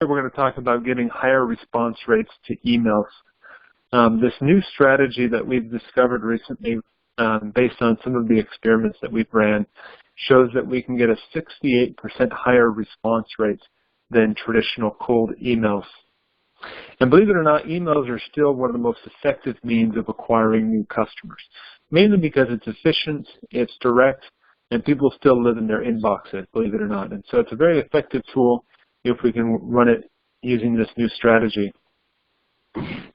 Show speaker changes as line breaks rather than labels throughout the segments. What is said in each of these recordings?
We're going to talk about getting higher response rates to emails. This new strategy that we've discovered recently, based on some of the experiments that we've ran, shows that we can get a 68% higher response rate than traditional cold emails. And believe it or not, emails are still one of the most effective means of acquiring new customers, mainly because it's efficient, it's direct, and people still live in their inboxes, believe it or not. And so it's a very effective tool if we can run it using this new strategy.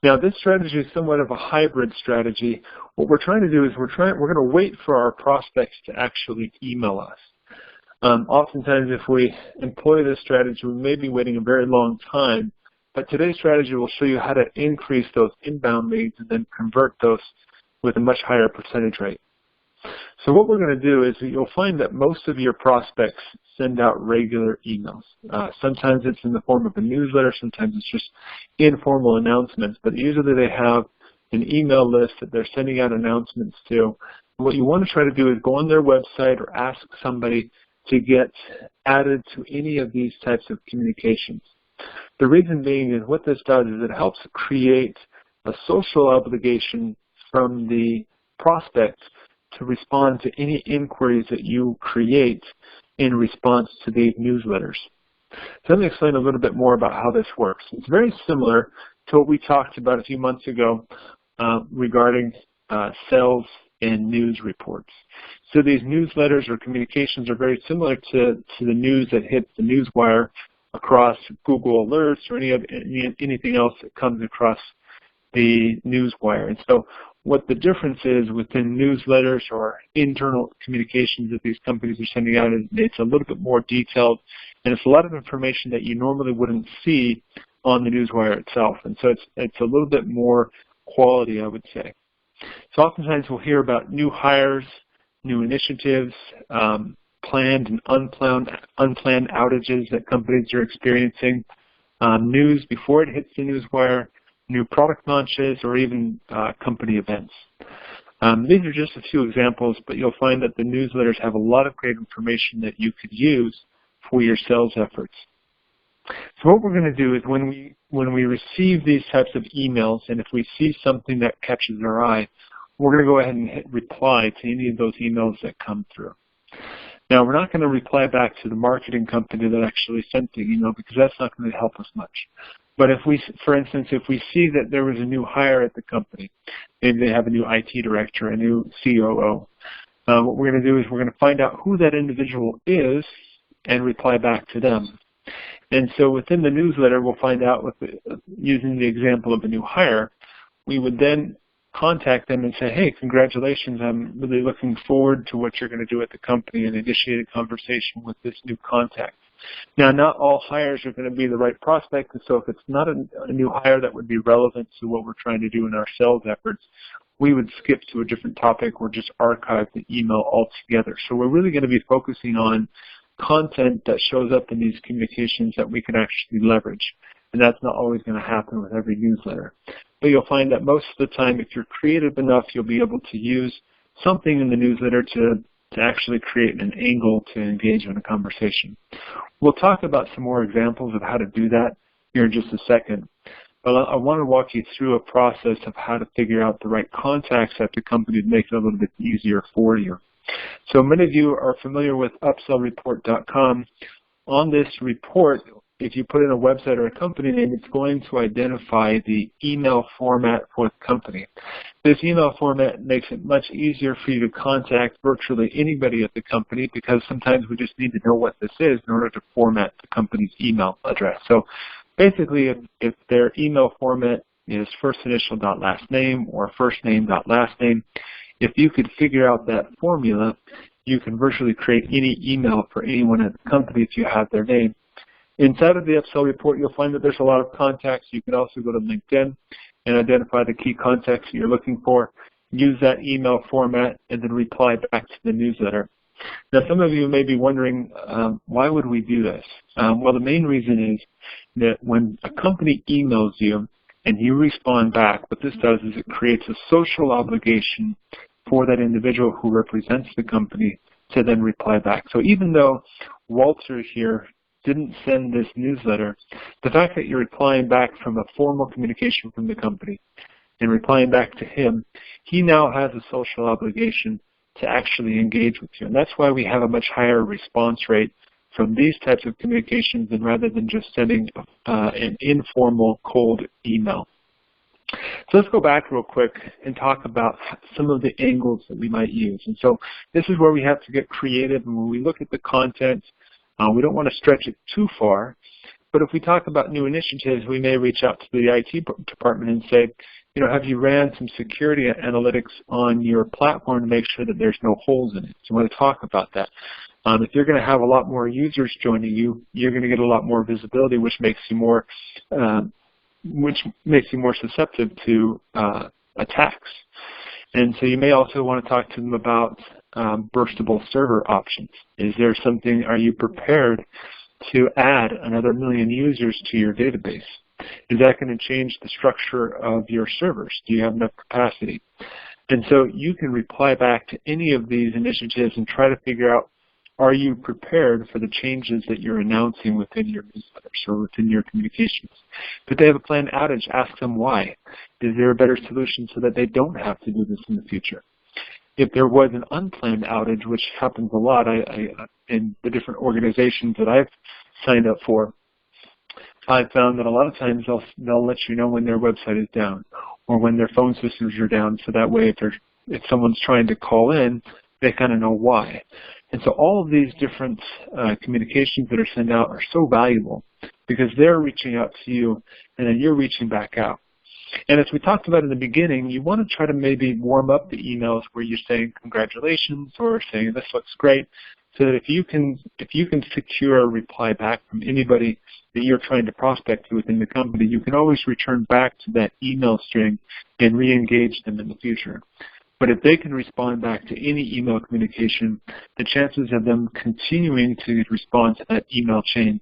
Now, this strategy is somewhat of a hybrid strategy. What we're trying to do is we're going to wait for our prospects to actually email us. Oftentimes, if we employ this strategy, we may be waiting a very long time, but today's strategy will show you how to increase those inbound leads and then convert those with a much higher percentage rate. So what we're going to do is you'll find that most of your prospects send out regular emails. Sometimes it's in the form of a newsletter, sometimes it's just informal announcements, but usually they have an email list that they're sending out announcements to. What you want to try to do is go on their website or ask somebody to get added to any of these types of communications. The reason being is what this does is it helps create a social obligation from the prospect to respond to any inquiries that you create in response to these newsletters. So let me explain a little bit more about how this works. It's very similar to what we talked about a few months ago regarding sales and news reports. So these newsletters or communications are very similar to the news that hits the newswire across Google Alerts or anything else that comes across the newswire. And so what the difference is within newsletters or internal communications that these companies are sending out is it's a little bit more detailed, and it's a lot of information that you normally wouldn't see on the newswire itself. And so it's a little bit more quality, I would say. So oftentimes we'll hear about new hires, new initiatives, planned and unplanned outages that companies are experiencing, news before it hits the newswire, new product launches, or even company events. These are just a few examples, but you'll find that the newsletters have a lot of great information that you could use for your sales efforts. So what we're going to do is when we receive these types of emails, and if we see something that catches our eye, we're going to go ahead and hit reply to any of those emails that come through. Now, we're not going to reply back to the marketing company that actually sent the email because that's not going to help us much. But if we, for instance, if we see that there was a new hire at the company, maybe they have a new IT director, a new COO, what we're going to do is we're going to find out who that individual is and reply back to them. And so within the newsletter, we'll find out, using the example of a new hire, we would then contact them and say, hey, congratulations, I'm really looking forward to what you're going to do at the company, and initiate a conversation with this new contact. Now, not all hires are going to be the right prospect, and so if it's not a new hire that would be relevant to what we're trying to do in our sales efforts, we would skip to a different topic or just archive the email altogether. So we're really going to be focusing on content that shows up in these communications that we can actually leverage. And that's not always going to happen with every newsletter. But you'll find that most of the time, if you're creative enough, you'll be able to use something in the newsletter to actually create an angle to engage in a conversation. We'll talk about some more examples of how to do that here in just a second. But I want to walk you through a process of how to figure out the right contacts at the company to make it a little bit easier for you. So many of you are familiar with upsellreport.com. On this report, if you put in a website or a company name, it's going to identify the email format for the company. This email format makes it much easier for you to contact virtually anybody at the company, because sometimes we just need to know what this is in order to format the company's email address. So basically, if their email format is first initial dot last name or first name dot last name, if you could figure out that formula, you can virtually create any email for anyone at the company if you have their name. Inside of the Upsell report, you'll find that there's a lot of contacts. You can also go to LinkedIn and identify the key contacts you're looking for, use that email format, and then reply back to the newsletter. Now, some of you may be wondering, why would we do this? Well, the main reason is that when a company emails you and you respond back, what this does is it creates a social obligation for that individual who represents the company to then reply back. So even though Walter here didn't send this newsletter, the fact that you're replying back from a formal communication from the company and replying back to him, he now has a social obligation to actually engage with you. And that's why we have a much higher response rate from these types of communications than rather than just sending an informal cold email. So let's go back real quick and talk about some of the angles that we might use. And so this is where we have to get creative, and when we look at the content, we don't want to stretch it too far. But if we talk about new initiatives, we may reach out to the IT department and say, you know, have you ran some security analytics on your platform to make sure that there's no holes in it? So we want to talk about that. If you're going to have a lot more users joining you, you're going to get a lot more visibility, which makes you more susceptible to attacks. And so you may also want to talk to them about burstable server options. Is there something? Are you prepared to add another 1 million users to your database? Is that going to change the structure of your servers? Do you have enough capacity? And so you can reply back to any of these initiatives and try to figure out, are you prepared for the changes that you're announcing within your newsletters or within your communications? If they have a planned outage, ask them why. Is there a better solution so that they don't have to do this in the future? If there was an unplanned outage, which happens a lot in the different organizations that I've signed up for, I've found that a lot of times they'll let you know when their website is down or when their phone systems are down, so that way if someone's trying to call in, they kind of know why. And so all of these different communications that are sent out are so valuable because they're reaching out to you and then you're reaching back out. And as we talked about in the beginning, you want to try to maybe warm up the emails where you're saying congratulations or saying this looks great, so that if you can secure a reply back from anybody that you're trying to prospect to within the company, you can always return back to that email string and re-engage them in the future. But if they can respond back to any email communication, the chances of them continuing to respond to that email chain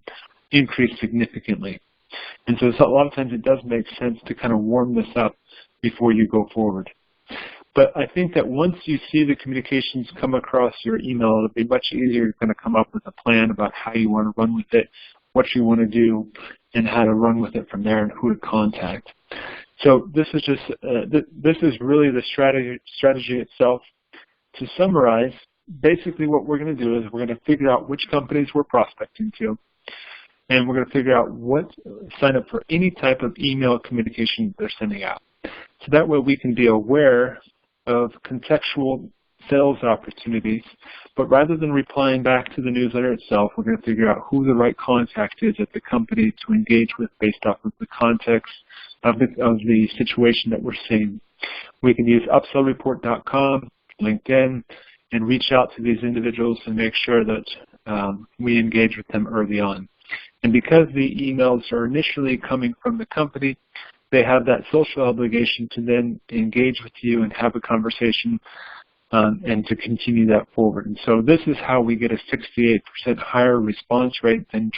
increase significantly. And so a lot of times it does make sense to kind of warm this up before you go forward. But I think that once you see the communications come across your email, it'll be much easier to kind of come up with a plan about how you want to run with it, what you want to do, and how to run with it from there and who to contact. So this is just this is really the strategy itself. To summarize, basically what we're going to do is we're going to figure out which companies we're prospecting to, and we're going to figure out sign up for any type of email communication they're sending out. So that way we can be aware of contextual sales opportunities, but rather than replying back to the newsletter itself, we're going to figure out who the right contact is at the company to engage with based off of the context of the situation that we're seeing. We can use upsellreport.com, LinkedIn, and reach out to these individuals and make sure that we engage with them early on. And because the emails are initially coming from the company, they have that social obligation to then engage with you and have a conversation and to continue that forward. And so this is how we get a 68% higher response rate than